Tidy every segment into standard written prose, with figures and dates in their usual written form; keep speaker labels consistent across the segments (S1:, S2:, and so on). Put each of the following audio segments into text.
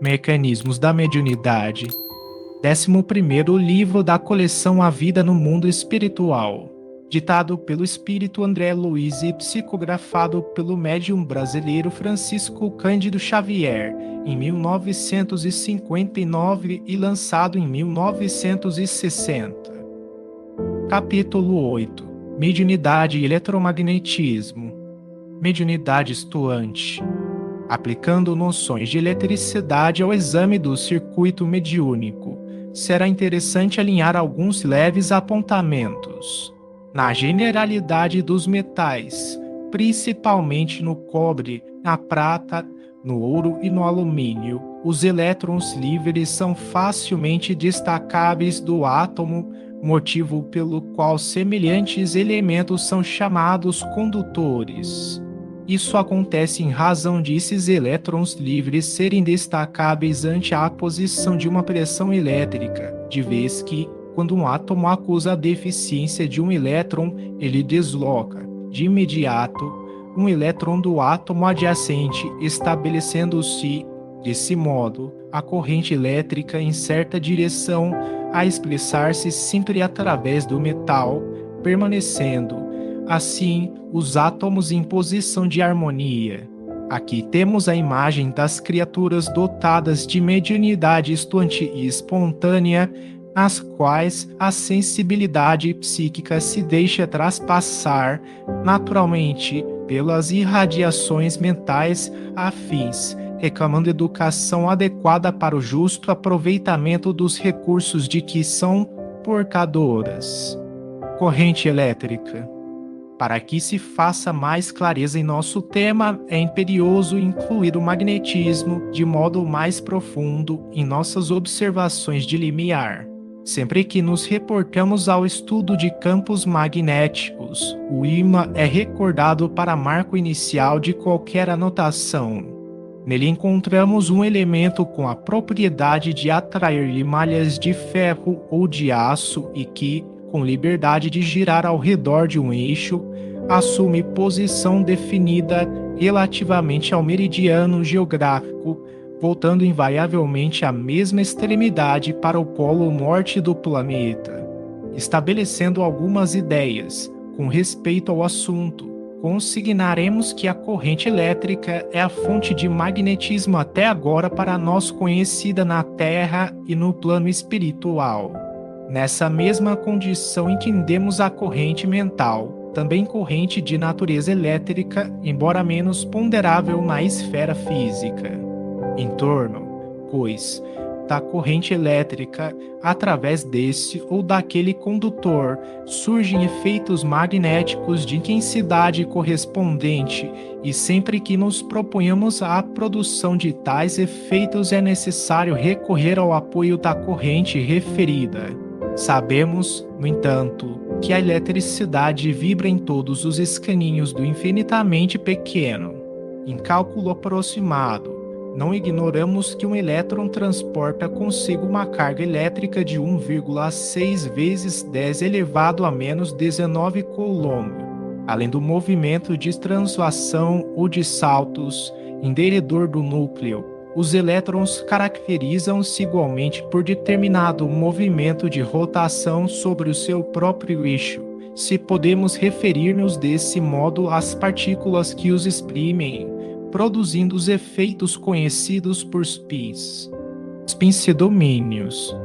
S1: Mecanismos da mediunidade. 11º livro da coleção A Vida no Mundo Espiritual. Ditado pelo espírito André Luiz e psicografado pelo médium brasileiro Francisco Cândido Xavier, em 1959 e lançado em 1960. Capítulo 8. Mediunidade e eletromagnetismo. Mediunidade estuante. Aplicando noções de eletricidade ao exame do circuito mediúnico, será interessante alinhar alguns leves apontamentos. Na generalidade dos metais, principalmente no cobre, na prata, no ouro e no alumínio, os elétrons livres são facilmente destacáveis do átomo, motivo pelo qual semelhantes elementos são chamados condutores. Isso acontece em razão de esses elétrons livres serem destacáveis ante a posição de uma pressão elétrica, de vez que, quando um átomo acusa a deficiência de um elétron, ele desloca, de imediato, um elétron do átomo adjacente, estabelecendo-se, desse modo, a corrente elétrica em certa direção, a expressar-se sempre através do metal, permanecendo, assim, os átomos em posição de harmonia. Aqui temos a imagem das criaturas dotadas de mediunidade estuante e espontânea, as quais a sensibilidade psíquica se deixa traspassar naturalmente pelas irradiações mentais afins, reclamando educação adequada para o justo aproveitamento dos recursos de que são portadoras. Corrente elétrica. Para que se faça mais clareza em nosso tema, é imperioso incluir o magnetismo de modo mais profundo em nossas observações de limiar. Sempre que nos reportamos ao estudo de campos magnéticos, o ímã é recordado para marco inicial de qualquer anotação. Nele encontramos um elemento com a propriedade de atrair malhas de ferro ou de aço e que, com liberdade de girar ao redor de um eixo, assume posição definida relativamente ao meridiano geográfico, voltando invariavelmente à mesma extremidade para o polo norte do planeta. Estabelecendo algumas ideias com respeito ao assunto, consignaremos que a corrente elétrica é a fonte de magnetismo até agora para nós conhecida na Terra e no plano espiritual. Nessa mesma condição entendemos a corrente mental, também corrente de natureza elétrica, embora menos ponderável na esfera física. Em torno, pois, da corrente elétrica, através desse ou daquele condutor, surgem efeitos magnéticos de intensidade correspondente, e sempre que nos proponhamos a produção de tais efeitos é necessário recorrer ao apoio da corrente referida. Sabemos, no entanto, que a eletricidade vibra em todos os escaninhos do infinitamente pequeno. Em cálculo aproximado, não ignoramos que um elétron transporta consigo uma carga elétrica de 1,6 vezes 10 elevado a menos 19 coulomb, além do movimento de translação ou de saltos em derredor do núcleo. Os elétrons caracterizam-se igualmente por determinado movimento de rotação sobre o seu próprio eixo, se podemos referir-nos desse modo às partículas que os exprimem, produzindo os efeitos conhecidos por spins. Spinsidomínios.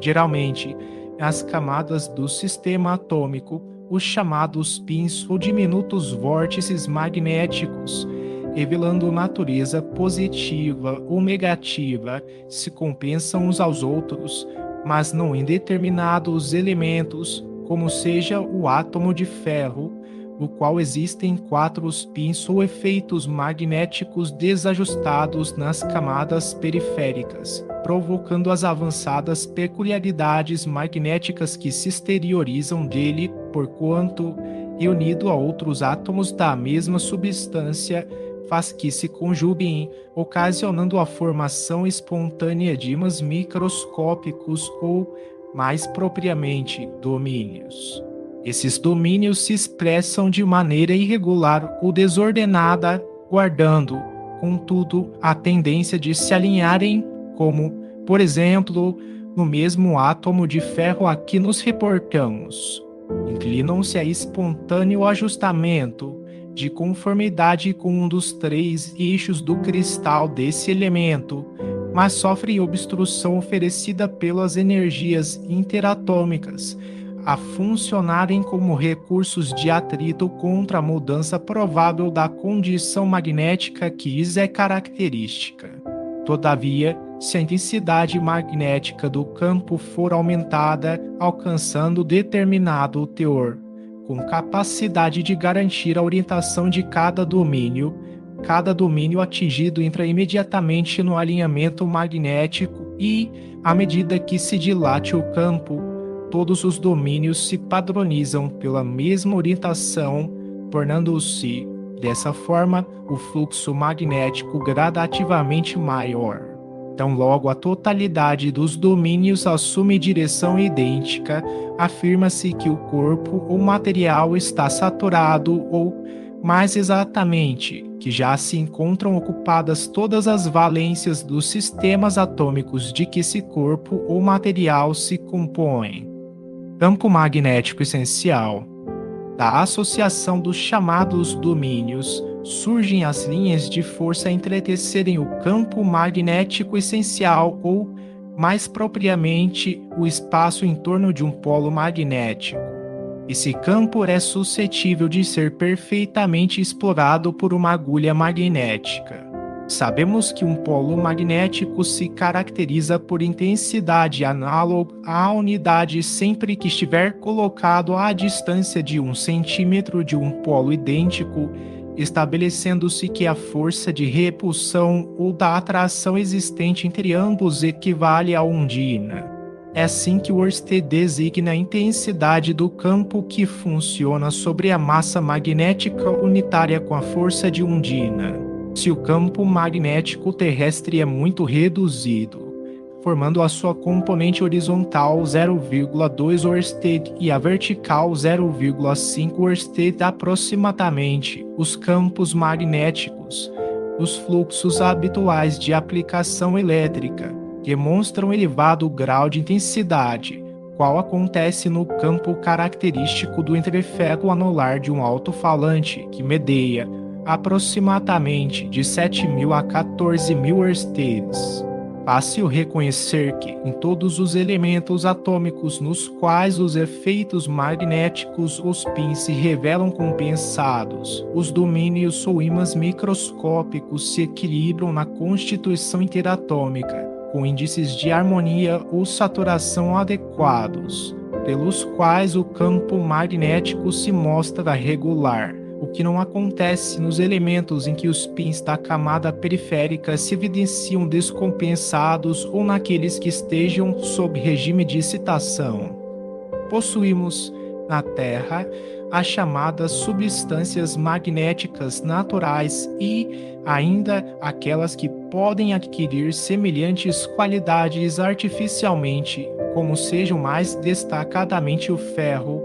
S1: Geralmente, as camadas do sistema atômico, os chamados pins ou diminutos vórtices magnéticos, revelando natureza positiva ou negativa, se compensam uns aos outros, mas não em determinados elementos, como seja o átomo de ferro, no qual existem 4 spins ou efeitos magnéticos desajustados nas camadas periféricas, provocando as avançadas peculiaridades magnéticas que se exteriorizam dele, porquanto, unido a outros átomos da mesma substância, faz que se conjuguem, ocasionando a formação espontânea de ímãs microscópicos ou, mais propriamente, domínios. Esses domínios se expressam de maneira irregular ou desordenada, guardando, contudo, a tendência de se alinharem como, por exemplo, no mesmo átomo de ferro a que nos reportamos. Inclinam-se a espontâneo ajustamento, de conformidade com um dos 3 eixos do cristal desse elemento, mas sofrem obstrução oferecida pelas energias interatômicas, a funcionarem como recursos de atrito contra a mudança provável da condição magnética que lhes é característica. Todavia, se a intensidade magnética do campo for aumentada, alcançando determinado teor, com capacidade de garantir a orientação de cada domínio atingido entra imediatamente no alinhamento magnético e, à medida que se dilate o campo, todos os domínios se padronizam pela mesma orientação, tornando-se, dessa forma, o fluxo magnético gradativamente maior. Tão logo a totalidade dos domínios assume direção idêntica, afirma-se que o corpo ou material está saturado ou, mais exatamente, que já se encontram ocupadas todas as valências dos sistemas atômicos de que esse corpo ou material se compõe. Campo magnético essencial. Da associação dos chamados domínios, surgem as linhas de força a entretecerem o campo magnético essencial ou, mais propriamente, o espaço em torno de um polo magnético. Esse campo é suscetível de ser perfeitamente explorado por uma agulha magnética. Sabemos que um polo magnético se caracteriza por intensidade análoga à unidade sempre que estiver colocado à distância de 1 centímetro de um polo idêntico, estabelecendo-se que a força de repulsão ou da atração existente entre ambos equivale a undina. É assim que Ørsted designa a intensidade do campo que funciona sobre a massa magnética unitária com a força de undina. Se o campo magnético terrestre é muito reduzido, formando a sua componente horizontal 0,2 Ørsted e a vertical 0,5 Ørsted aproximadamente, os campos magnéticos, os fluxos habituais de aplicação elétrica, demonstram elevado grau de intensidade, qual acontece no campo característico do entreferro anular de um alto-falante que medeia aproximadamente de 7.000 a 14.000 Ørsteds. Fácil reconhecer que, em todos os elementos atômicos nos quais os efeitos magnéticos os pins se revelam compensados, os domínios ou ímãs microscópicos se equilibram na constituição interatômica, com índices de harmonia ou saturação adequados, pelos quais o campo magnético se mostra regular, o que não acontece nos elementos em que os pins da camada periférica se evidenciam descompensados ou naqueles que estejam sob regime de excitação. Possuímos, na Terra, as chamadas substâncias magnéticas naturais e, ainda, aquelas que podem adquirir semelhantes qualidades artificialmente, como sejam mais destacadamente o ferro,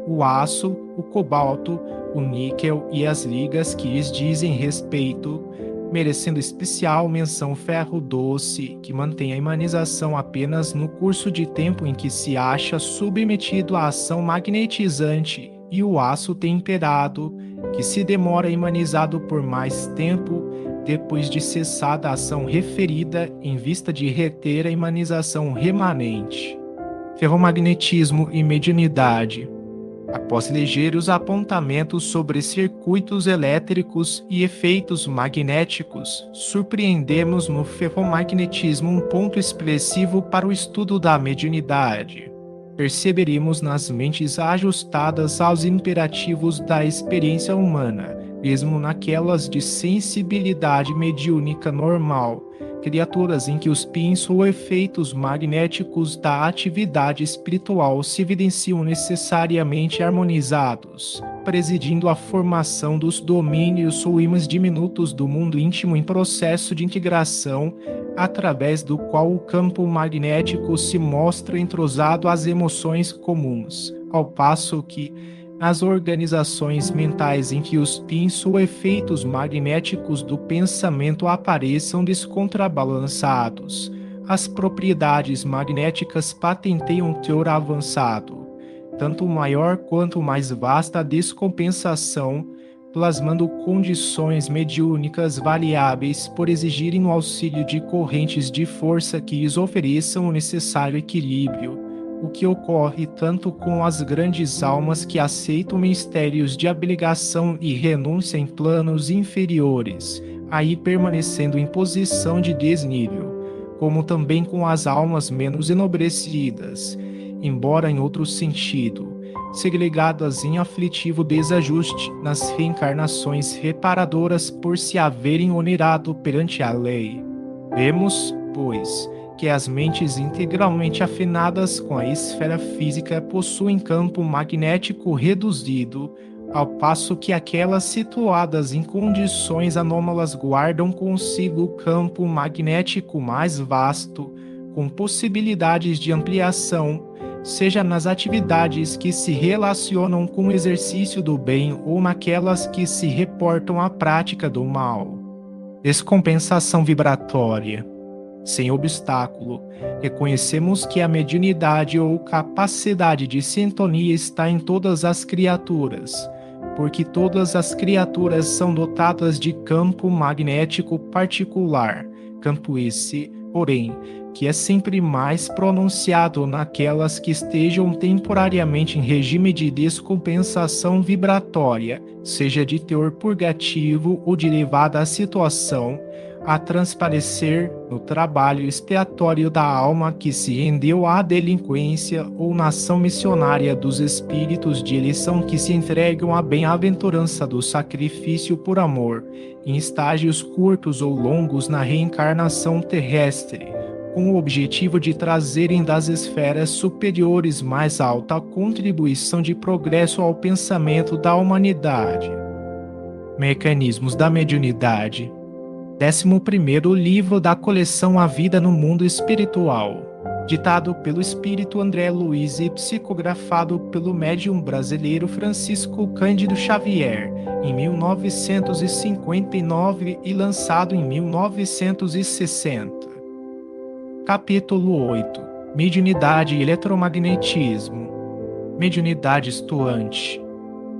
S1: o aço, o cobalto, o níquel e as ligas que lhes dizem respeito, merecendo especial menção o ferro doce, que mantém a imanização apenas no curso de tempo em que se acha submetido à ação magnetizante, e o aço temperado, que se demora imanizado por mais tempo depois de cessada a ação referida em vista de reter a imanização remanente. Ferromagnetismo e mediunidade. Após ligeiros apontamentos sobre circuitos elétricos e efeitos magnéticos, surpreendemos no ferromagnetismo um ponto expressivo para o estudo da mediunidade. Perceberemos nas mentes ajustadas aos imperativos da experiência humana, mesmo naquelas de sensibilidade mediúnica normal, criaturas em que os pins ou efeitos magnéticos da atividade espiritual se evidenciam necessariamente harmonizados, presidindo a formação dos domínios ou ímãs diminutos do mundo íntimo em processo de integração, através do qual o campo magnético se mostra entrosado às emoções comuns, ao passo que, nas organizações mentais em que os pins ou efeitos magnéticos do pensamento apareçam descontrabalançados, as propriedades magnéticas patenteiam um teor avançado, tanto maior quanto mais vasta a descompensação, plasmando condições mediúnicas variáveis por exigirem o auxílio de correntes de força que lhes ofereçam o necessário equilíbrio, o que ocorre tanto com as grandes almas que aceitam mistérios de abnegação e renúncia em planos inferiores, aí permanecendo em posição de desnível, como também com as almas menos enobrecidas, embora em outro sentido, segregadas em aflitivo desajuste nas reencarnações reparadoras por se haverem onerado perante a lei. Vemos, pois, que as mentes integralmente afinadas com a esfera física possuem campo magnético reduzido, ao passo que aquelas situadas em condições anômalas guardam consigo campo magnético mais vasto, com possibilidades de ampliação, seja nas atividades que se relacionam com o exercício do bem ou naquelas que se reportam à prática do mal. Descompensação vibratória. Sem obstáculo, reconhecemos que a mediunidade ou capacidade de sintonia está em todas as criaturas, porque todas as criaturas são dotadas de campo magnético particular, campo esse, porém, que é sempre mais pronunciado naquelas que estejam temporariamente em regime de descompensação vibratória, seja de teor purgativo ou de elevada situação, a transparecer no trabalho expiatório da alma que se rendeu à delinquência ou na ação missionária dos espíritos de eleição que se entregam à bem-aventurança do sacrifício por amor, em estágios curtos ou longos na reencarnação terrestre, com o objetivo de trazerem das esferas superiores mais alta contribuição de progresso ao pensamento da humanidade. Mecanismos da mediunidade. 11º livro da coleção A Vida no Mundo Espiritual, ditado pelo espírito André Luiz e psicografado pelo médium brasileiro Francisco Cândido Xavier, em 1959 e lançado em 1960. Capítulo 8. Mediunidade e eletromagnetismo. Mediunidade estuante.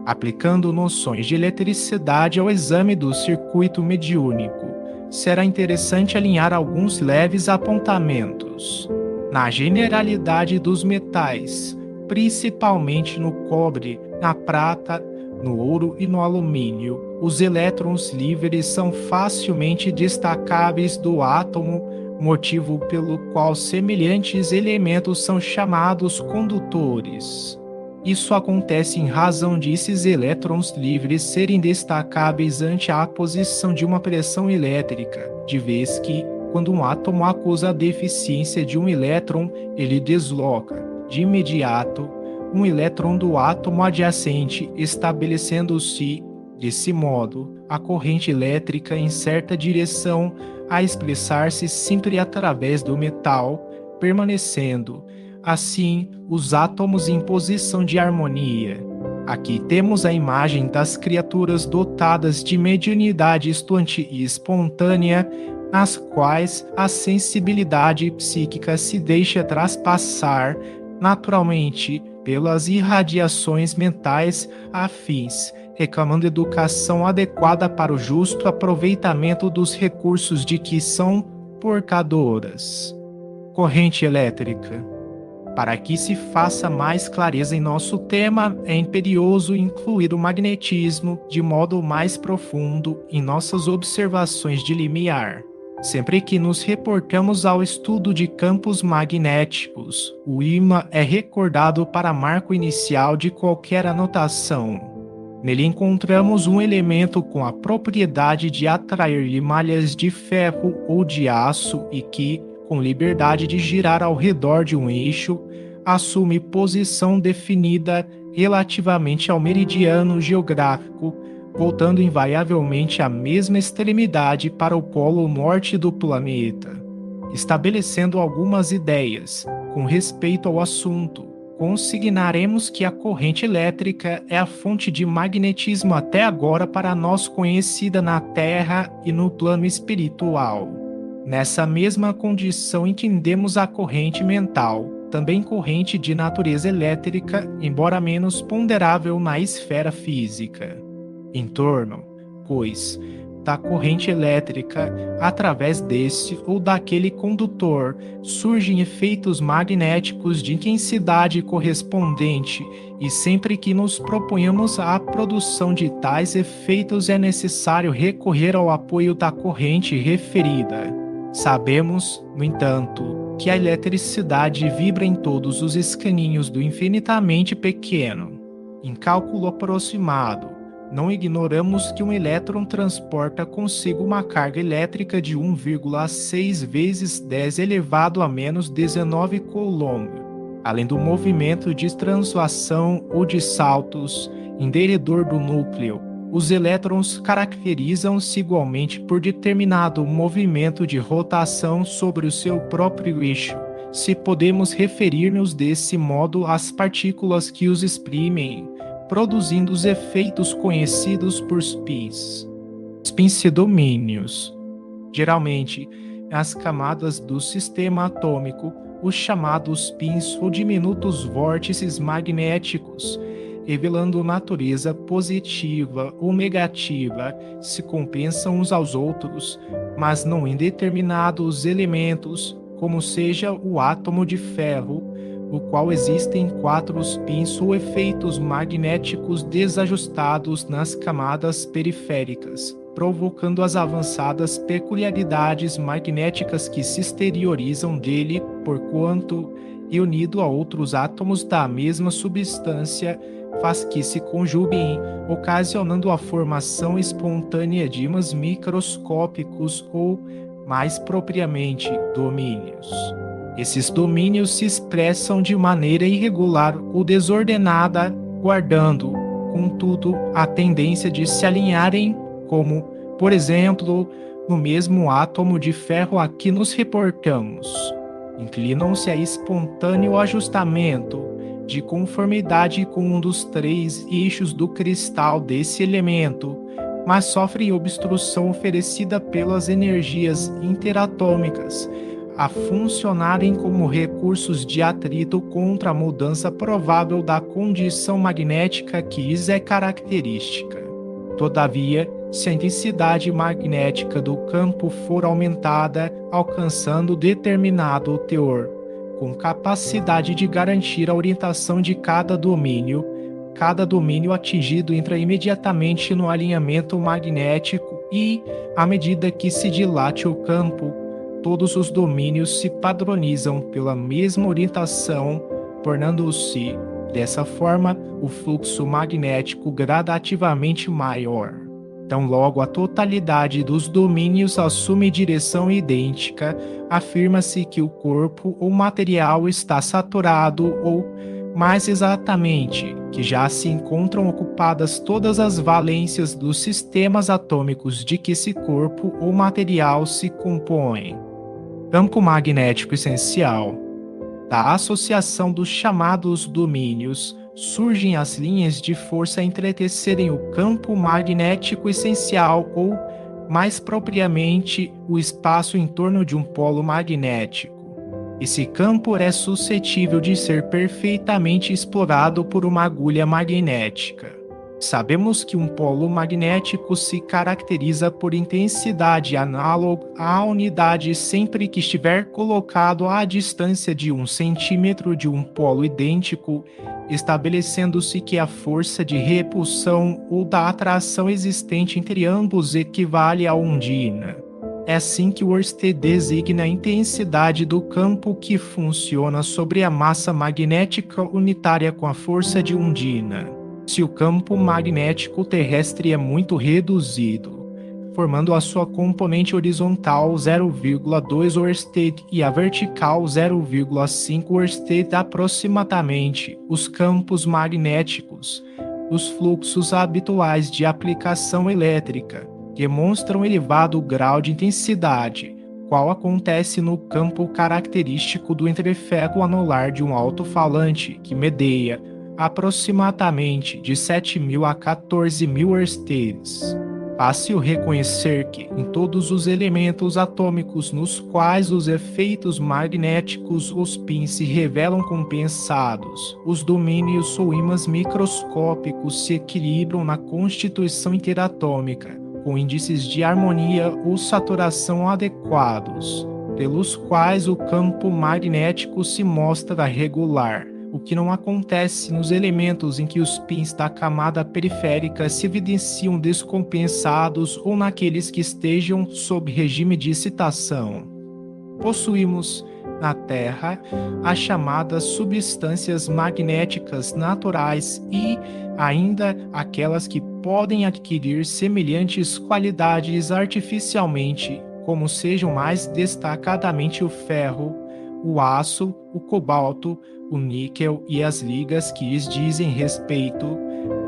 S1: Aplicando noções de eletricidade ao exame do circuito mediúnico, será interessante alinhar alguns leves apontamentos. Na generalidade dos metais, principalmente no cobre, na prata, no ouro e no alumínio, os elétrons livres são facilmente destacáveis do átomo, motivo pelo qual semelhantes elementos são chamados condutores. Isso acontece em razão de esses elétrons livres serem destacáveis ante a aposição de uma pressão elétrica, de vez que, quando um átomo acusa a deficiência de um elétron, ele desloca, de imediato, um elétron do átomo adjacente, estabelecendo-se, desse modo, a corrente elétrica em certa direção, a expressar-se sempre através do metal, permanecendo, assim, os átomos em posição de harmonia. Aqui temos a imagem das criaturas dotadas de mediunidade estuante e espontânea, nas quais a sensibilidade psíquica se deixa traspassar, naturalmente, pelas irradiações mentais afins, reclamando educação adequada para o justo aproveitamento dos recursos de que são portadoras. Corrente elétrica. Para que se faça mais clareza em nosso tema, é imperioso incluir o magnetismo de modo mais profundo em nossas observações de limiar. Sempre que nos reportamos ao estudo de campos magnéticos, o ímã é recordado para marco inicial de qualquer anotação. Nele encontramos um elemento com a propriedade de atrair malhas de ferro ou de aço e que, com liberdade de girar ao redor de um eixo, assume posição definida relativamente ao meridiano geográfico, voltando invariavelmente à mesma extremidade para o polo norte do planeta. Estabelecendo algumas ideias com respeito ao assunto, consignaremos que a corrente elétrica é a fonte de magnetismo até agora para nós conhecida na Terra e no plano espiritual. Nessa mesma condição entendemos a corrente mental, também corrente de natureza elétrica, embora menos ponderável na esfera física. Em torno, pois, da corrente elétrica, através desse ou daquele condutor, surgem efeitos magnéticos de intensidade correspondente, e sempre que nos proponhamos a produção de tais efeitos é necessário recorrer ao apoio da corrente referida. Sabemos, no entanto, que a eletricidade vibra em todos os escaninhos do infinitamente pequeno. Em cálculo aproximado, não ignoramos que um elétron transporta consigo uma carga elétrica de 1,6 vezes 10 elevado a menos 19 coulomb, além do movimento de translação ou de saltos em derredor do núcleo. Os elétrons caracterizam-se igualmente por determinado movimento de rotação sobre o seu próprio eixo, se podemos referir-nos desse modo às partículas que os exprimem, produzindo os efeitos conhecidos por spins. Spin-domínios. Geralmente, nas camadas do sistema atômico, os chamados spins ou diminutos vórtices magnéticos, revelando natureza positiva ou negativa, se compensam uns aos outros, mas não em determinados elementos, como seja o átomo de ferro, no qual existem 4 spins ou efeitos magnéticos desajustados nas camadas periféricas, provocando as avançadas peculiaridades magnéticas que se exteriorizam dele, porquanto, e unido a outros átomos da mesma substância, faz que se conjuguem, ocasionando a formação espontânea de ímãs microscópicos ou, mais propriamente, domínios. Esses domínios se expressam de maneira irregular ou desordenada, guardando, contudo, a tendência de se alinharem, como, por exemplo, no mesmo átomo de ferro a que nos reportamos. Inclinam-se a espontâneo ajustamento, de conformidade com um dos 3 eixos do cristal desse elemento, mas sofrem obstrução oferecida pelas energias interatômicas, a funcionarem como recursos de atrito contra a mudança provável da condição magnética que lhes é característica. Todavia, se a intensidade magnética do campo for aumentada, alcançando determinado teor, com capacidade de garantir a orientação de cada domínio atingido entra imediatamente no alinhamento magnético e, à medida que se dilate o campo, todos os domínios se padronizam pela mesma orientação, tornando-se, dessa forma, o fluxo magnético gradativamente maior. Tão logo a totalidade dos domínios assume direção idêntica, afirma-se que o corpo ou material está saturado ou, mais exatamente, que já se encontram ocupadas todas as valências dos sistemas atômicos de que esse corpo ou material se compõe. Campo magnético essencial. Da associação dos chamados domínios, surgem as linhas de força a entretecerem o campo magnético essencial ou, mais propriamente, o espaço em torno de um polo magnético. Esse campo é suscetível de ser perfeitamente explorado por uma agulha magnética. Sabemos que um polo magnético se caracteriza por intensidade análoga à unidade sempre que estiver colocado à distância de 1 centímetro de um polo idêntico, estabelecendo-se que a força de repulsão ou da atração existente entre ambos equivale a ondina. É assim que Ørsted designa a intensidade do campo que funciona sobre a massa magnética unitária com a força de ondina. Se o campo magnético terrestre é muito reduzido, formando a sua componente horizontal 0,2 Ørsted e a vertical 0,5 Ørsted aproximadamente, os campos magnéticos, os fluxos habituais de aplicação elétrica, demonstram elevado grau de intensidade, qual acontece no campo característico do entreferro anular de um alto-falante que medeia aproximadamente de 7.000 a 14.000 Ørsteds. Fácil reconhecer que, em todos os elementos atômicos nos quais os efeitos magnéticos os pins se revelam compensados, os domínios ou ímãs microscópicos se equilibram na constituição interatômica, com índices de harmonia ou saturação adequados, pelos quais o campo magnético se mostra regular, o que não acontece nos elementos em que os pins da camada periférica se evidenciam descompensados ou naqueles que estejam sob regime de excitação. Possuímos, na Terra, as chamadas substâncias magnéticas naturais e, ainda, aquelas que podem adquirir semelhantes qualidades artificialmente, como sejam mais destacadamente o ferro, o aço, o cobalto, o níquel e as ligas que lhes dizem respeito,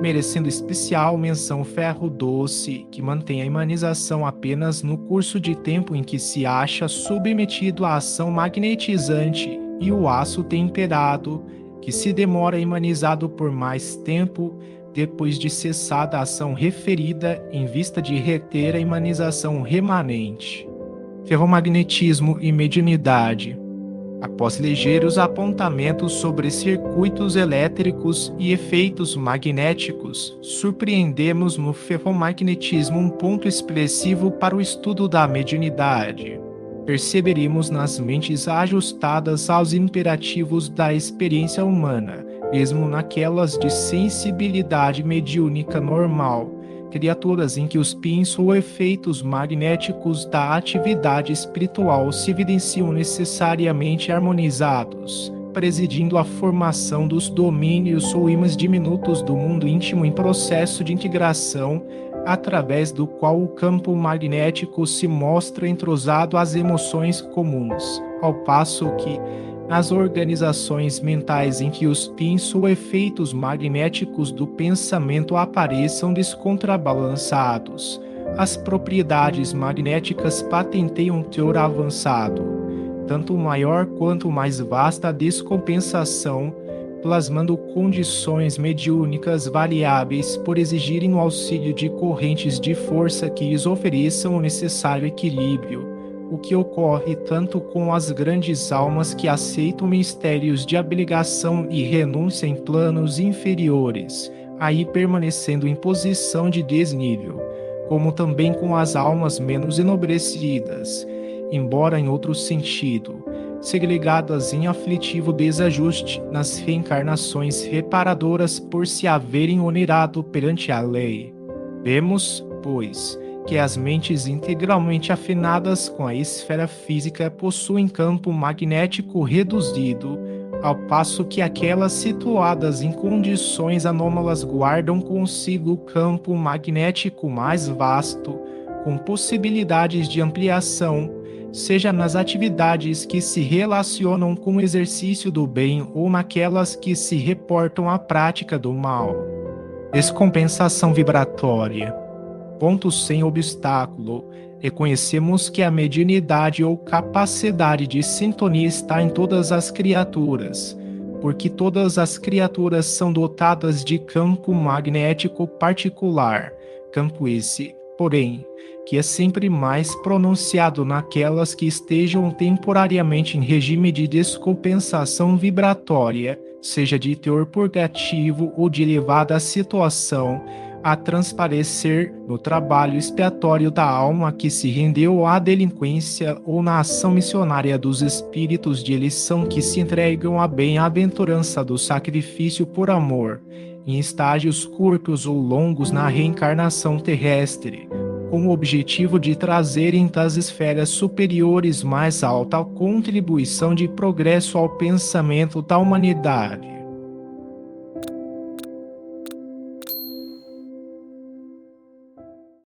S1: merecendo especial menção o ferro doce, que mantém a imanização apenas no curso de tempo em que se acha submetido à ação magnetizante, e o aço temperado, que se demora imanizado por mais tempo depois de cessada a ação referida em vista de reter a imanização remanente. Ferromagnetismo e mediunidade. Após ligeiros apontamentos sobre circuitos elétricos e efeitos magnéticos, surpreendemos no ferromagnetismo um ponto expressivo para o estudo da mediunidade. Perceberíamos nas mentes ajustadas aos imperativos da experiência humana, mesmo naquelas de sensibilidade mediúnica normal, criaturas em que os pins ou efeitos magnéticos da atividade espiritual se evidenciam necessariamente harmonizados, presidindo à formação dos domínios ou ímãs diminutos do mundo íntimo em processo de integração, através do qual o campo magnético se mostra entrosado às emoções comuns, ao passo que, nas organizações mentais em que os pins ou efeitos magnéticos do pensamento apareçam descontrabalançados, as propriedades magnéticas patenteiam um teor avançado, tanto maior quanto mais vasta a descompensação, plasmando condições mediúnicas variáveis por exigirem o auxílio de correntes de força que lhes ofereçam o necessário equilíbrio, o que ocorre tanto com as grandes almas que aceitam mistérios de abnegação e renúncia em planos inferiores, aí permanecendo em posição de desnível, como também com as almas menos enobrecidas, embora em outro sentido, segregadas em aflitivo desajuste nas reencarnações reparadoras por se haverem onerado perante a lei. Vemos, pois, que as mentes integralmente afinadas com a esfera física possuem campo magnético reduzido, ao passo que aquelas situadas em condições anômalas guardam consigo campo magnético mais vasto, com possibilidades de ampliação, seja nas atividades que se relacionam com o exercício do bem ou naquelas que se reportam à prática do mal. Descompensação vibratória. Ponto sem obstáculo. Reconhecemos que a mediunidade ou capacidade de sintonia está em todas as criaturas, porque todas as criaturas são dotadas de campo magnético particular, campo esse, porém, que é sempre mais pronunciado naquelas que estejam temporariamente em regime de descompensação vibratória, seja de teor purgativo ou de elevada situação, a transparecer no trabalho expiatório da alma que se rendeu à delinquência ou na ação missionária dos espíritos de eleição que se entregam à bem-aventurança do sacrifício por amor, em estágios curtos ou longos na reencarnação terrestre, com o objetivo de trazerem das esferas superiores mais alta contribuição de progresso ao pensamento da humanidade.